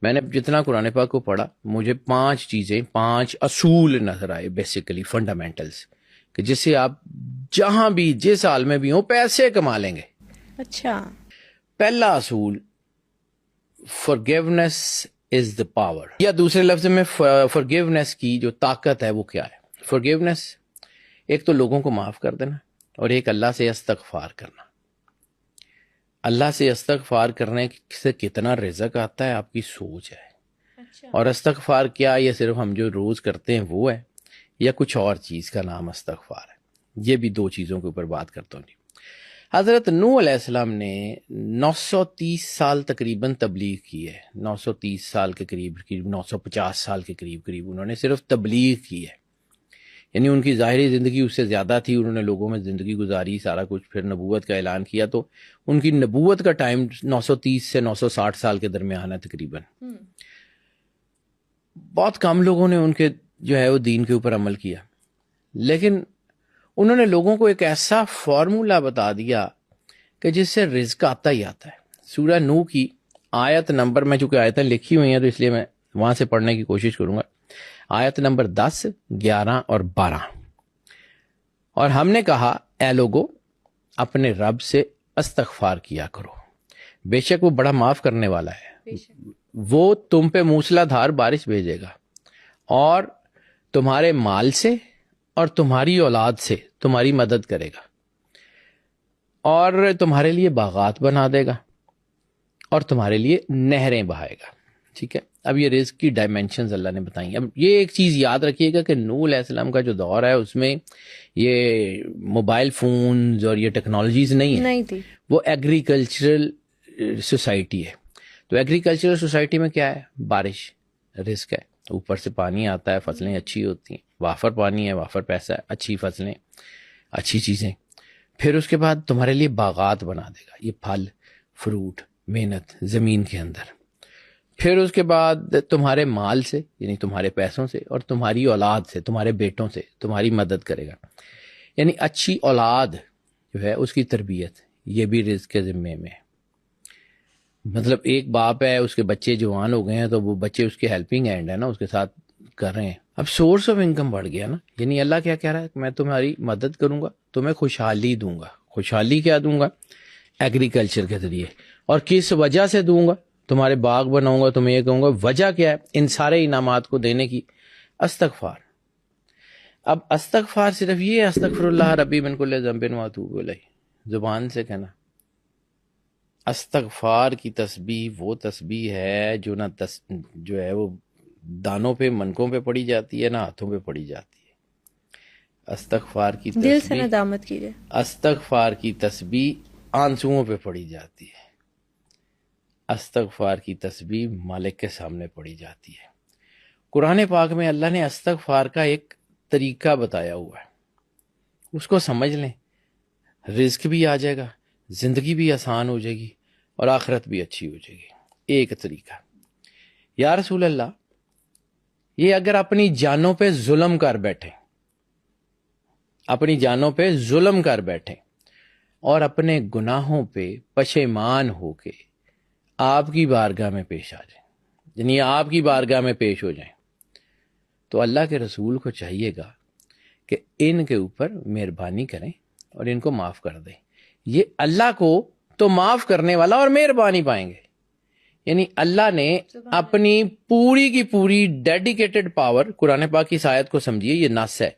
میں نے جتنا قرآن پاک کو پڑھا مجھے 5 چیزیں 5 اصول نظر آئے بیسیکلی فنڈامنٹلز کہ جس سے آپ جہاں بھی جس حال میں بھی ہوں پیسے کما لیں گے. اچھا. پہلا اصول forgiveness is the power, یا دوسرے لفظ میں forgiveness کی جو طاقت ہے وہ کیا ہے. forgiveness ایک تو لوگوں کو معاف کر دینا اور ایک اللہ سے استغفار کرنا. اللہ سے استغفار کرنے سے کتنا رزق آتا ہے آپ کی سوچ ہے. اچھا. اور استغفار کیا یہ صرف ہم جو روز کرتے ہیں وہ ہے یا کچھ اور چیز کا نام استغفار ہے. یہ بھی 2 چیزوں کے اوپر بات کرتا ہوں. حضرت نوح علیہ السلام نے 930 سال تقریباً تبلیغ کی ہے. 930 سال کے قریب 950 سال کے قریب انہوں نے صرف تبلیغ کی ہے. یعنی ان کی ظاہری زندگی اس سے زیادہ تھی, انہوں نے لوگوں میں زندگی گزاری سارا کچھ, پھر نبوت کا اعلان کیا. تو ان کی نبوت کا ٹائم 930 سے 960 سال کے درمیان ہے تقریباً. بہت کم لوگوں نے ان کے جو ہے وہ دین کے اوپر عمل کیا, لیکن انہوں نے لوگوں کو ایک ایسا فارمولا بتا دیا کہ جس سے رزق آتا ہی آتا ہے. سورہ نوح کی آیت نمبر, میں چونکہ آیتیں لکھی ہوئی ہیں تو اس لیے میں وہاں سے پڑھنے کی کوشش کروں گا. آیت نمبر 10, 11 اور 12. اور ہم نے کہا اے لوگو اپنے رب سے استغفار کیا کرو, بے شک وہ بڑا معاف کرنے والا ہے. وہ تم پہ موسلا دھار بارش بھیجے گا اور تمہارے مال سے اور تمہاری اولاد سے تمہاری مدد کرے گا اور تمہارے لیے باغات بنا دے گا اور تمہارے لیے نہریں بہائے گا. ٹھیک ہے, اب یہ رزق کی ڈائمینشنز اللہ نے بتائیں. اب یہ ایک چیز یاد رکھیے گا کہ نوح علیہ السلام کا جو دور ہے اس میں یہ موبائل فونز اور یہ ٹیکنالوجیز نہیں تھی. وہ ایگریکلچرل سوسائٹی ہے. تو ایگریکلچرل سوسائٹی میں کیا ہے, بارش رزق ہے, اوپر سے پانی آتا ہے, فصلیں اچھی ہوتی ہیں, وافر پانی ہے, وافر پیسہ ہے, اچھی فصلیں, اچھی چیزیں. پھر اس کے بعد تمہارے لیے باغات بنا دے گا, یہ پھل فروٹ محنت زمین کے اندر. پھر اس کے بعد تمہارے مال سے یعنی تمہارے پیسوں سے اور تمہاری اولاد سے تمہارے بیٹوں سے تمہاری مدد کرے گا. یعنی اچھی اولاد جو ہے اس کی تربیت یہ بھی رزق کے ذمے میں ہے. مطلب ایک باپ ہے, اس کے بچے جوان ہو گئے ہیں تو وہ بچے اس کے ہیلپنگ ہینڈ ہے نا, اس کے ساتھ کر رہے ہیں. اب سورس آف انکم بڑھ گیا نا. یعنی اللہ کیا کہہ رہا ہے, میں تمہاری مدد کروں گا, تمہیں خوشحالی دوں گا. خوشحالی کیا دوں گا, ایگریکلچر کے ذریعے. اور کس وجہ سے دوں گا, تمہارے باغ بناؤں گا, تمہیں یہ کہوں گا. وجہ کیا ہے ان سارے انعامات کو دینے کی, استغفار. اب استغفار صرف یہ استغفر اللہ ربی من کل ذنب واتوب الیہ زبان سے کہنا. استغفار کی تسبیح وہ تسبیح ہے جو نہ جو ہے وہ دانوں پہ منکوں پہ پڑی جاتی ہے نہ ہاتھوں پہ پڑی جاتی ہے. استغفار کی تسبیح دل سے ندامت کیجیے. استغفار کی تسبیح آنسوؤں پہ پڑی جاتی ہے. استغفار کی تسبیح مالک کے سامنے پڑی جاتی ہے. قرآن پاک میں اللہ نے استغفار کا ایک طریقہ بتایا ہوا ہے, اس کو سمجھ لیں, رزق بھی آ جائے گا, زندگی بھی آسان ہو جائے گی اور آخرت بھی اچھی ہو جائے گی. ایک طریقہ, یا رسول اللہ یہ اگر اپنی جانوں پہ ظلم کر بیٹھیں, اپنی جانوں پہ ظلم کر بیٹھیں اور اپنے گناہوں پہ پشیمان ہو کے آپ کی بارگاہ میں پیش آ جائیں, یعنی آپ کی بارگاہ میں پیش ہو جائیں, تو اللہ کے رسول کو چاہیے گا کہ ان کے اوپر مہربانی کریں اور ان کو معاف کر دیں. یہ اللہ کو تو معاف کرنے والا اور مہربانی پائیں گے. یعنی اللہ نے اپنی پوری کی پوری ڈیڈیکیٹڈ پاور, قرآن پاک کی اس آیت کو سمجھیے, یہ نص ہے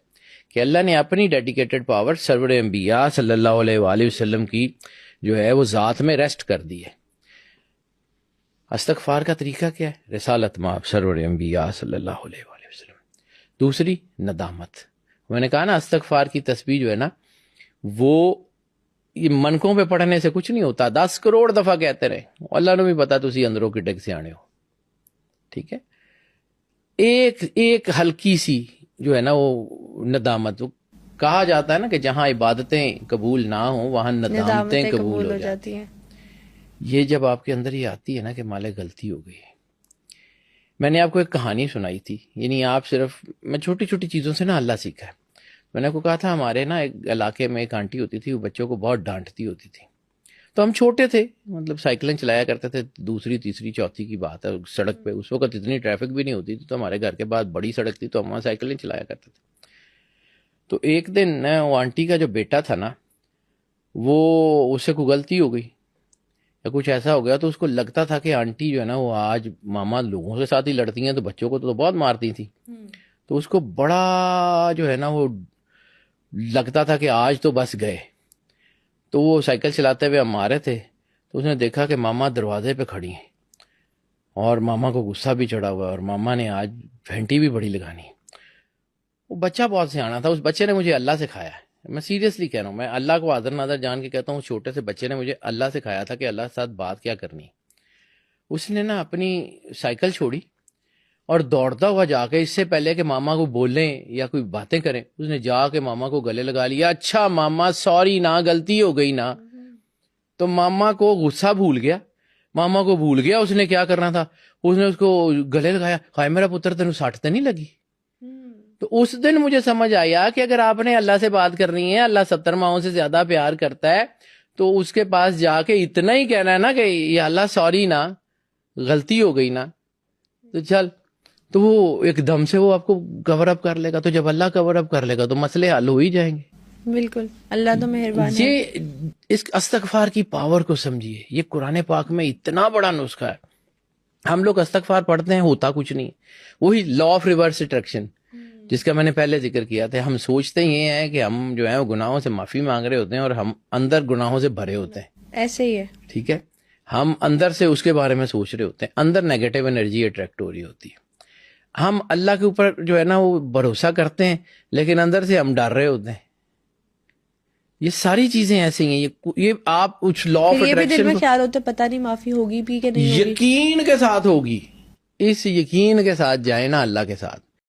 کہ اللہ نے اپنی ڈیڈیکیٹڈ پاور سرور انبیاء صلی اللہ علیہ وآلہ وسلم کی جو ہے وہ ذات میں ریسٹ کر دی ہے. استغفار کا طریقہ کیا ہے, رسالت مآب سرور انبیاء صلی اللہ علیہ وآلہ وسلم. دوسری ندامت. میں نے کہا نا استغفار کی تسبیح جو ہے نا وہ یہ منکوں پہ پڑھنے سے کچھ نہیں ہوتا, 10 کروڑ دفعہ کہتے رہے, اللہ نے بھی پتا تسی اندروں کی ڈگ سے آنے ہو. ٹھیک ہے, ایک ہلکی سی جو ہے نا وہ ندامت. کہا جاتا ہے نا کہ جہاں عبادتیں قبول نہ ہوں وہاں ندامتیں قبول ہو جاتی ہیں. یہ جب آپ کے اندر یہ آتی ہے نا کہ مالے غلطی ہو گئی. میں نے آپ کو ایک کہانی سنائی تھی, یعنی آپ صرف میں چھوٹی چھوٹی چیزوں سے نا اللہ سیکھا ہے. میں نے آپ کو کہا تھا ہمارے نا ایک علاقے میں ایک آنٹی ہوتی تھی, وہ بچوں کو بہت ڈانٹتی ہوتی تھی. تو ہم چھوٹے تھے، مطلب سائیکلیں چلایا کرتے تھے، دوسری تیسری چوتھی کی بات ہے، سڑک پہ اس وقت اتنی ٹریفک بھی نہیں ہوتی تھی، تو ہمارے گھر کے بعد بڑی سڑک تھی، تو ہم وہاں سائیکلیں چلایا کرتے تھے. تو ایک دن وہ آنٹی کا جو بیٹا تھا نا، وہ اس سے کوئی غلطی ہو گئی یا کچھ ایسا ہو گیا، تو اس کو لگتا تھا کہ آنٹی جو ہے نا وہ آج ماما لوگوں کے ساتھ ہی لڑتی ہیں تو بچوں کو تو بہت مارتی تھی. تو اس کو بڑا جو ہے نا وہ لگتا تھا کہ آج تو بس گئے. تو وہ سائیکل چلاتے ہوئے ہم آ رہے تھے، تو اس نے دیکھا کہ ماما دروازے پہ کھڑی ہیں اور ماما کو غصہ بھی چڑھا ہوا ہے اور ماما نے آج گھنٹی بھی بڑی لگانی. وہ بچہ بہت سیانا تھا، اس بچے نے مجھے اللہ سکھایا ہے، میں سیریسلی کہہ رہا ہوں، میں اللہ کو حاضر ناظر جان کے کہتا ہوں، اس چھوٹے سے بچے نے مجھے اللہ سکھایا تھا کہ اللہ کے ساتھ بات کیا کرنی. اس نے نا اپنی سائیکل چھوڑی اور دوڑتا ہوا جا کے، اس سے پہلے کہ ماما کو بولیں یا کوئی باتیں کریں، اس نے جا کے ماما کو گلے لگا لیا. اچھا ماما سوری نا، غلطی ہو گئی نا. تو ماما کو غصہ بھول گیا، ماما کو بھول گیا اس نے کیا کرنا تھا. اس نے اس کو گلے لگایا، ہائے میرا پتر تینوں سٹ تے نہیں لگی. تو اس دن مجھے سمجھ آیا کہ اگر آپ نے اللہ سے بات کرنی ہے، اللہ 70 ماؤں سے زیادہ پیار کرتا ہے، تو اس کے پاس جا کے اتنا ہی کہنا ہے نا کہ یا اللہ سوری نا، غلطی ہو گئی نا، تو چل. تو وہ ایک دم سے وہ آپ کو کور اپ کر لے گا. تو جب اللہ کور اپ کر لے گا تو مسئلے حل ہو ہی جائیں گے. بالکل، اللہ تو مہربان ہے. یہ اس استغفار کی پاور کو سمجھیے، یہ قرآن پاک میں اتنا بڑا نسخہ ہے. ہم لوگ استغفار پڑھتے ہیں، ہوتا کچھ نہیں. وہی لا آف ریورس اٹریکشن جس کا میں نے پہلے ذکر کیا تھا. ہم سوچتے یہ ہیں کہ ہم جو ہیں وہ گناہوں سے معافی مانگ رہے ہوتے ہیں اور ہم اندر گناہوں سے بھرے ہوتے ہیں. ایسے ہی ہے. ٹھیک ہے، ہم اندر سے اس کے بارے میں سوچ رہے ہوتے ہیں، اندر نیگیٹو انرجی اٹریکٹ ہو رہی ہوتی ہے. ہم اللہ کے اوپر جو ہے نا وہ بھروسہ کرتے ہیں، لیکن اندر سے ہم ڈر رہے ہوتے ہیں. یہ ساری چیزیں ایسی ہیں. یہ آپ کچھ لا آف یہ بھی دل میں اٹریکشن خیال ہوتا ہے پتہ نہیں معافی ہوگی بھی کہ نہیں ہوگی. یقین کے ساتھ ہوگی. اس یقین کے ساتھ جائیں نا اللہ کے ساتھ.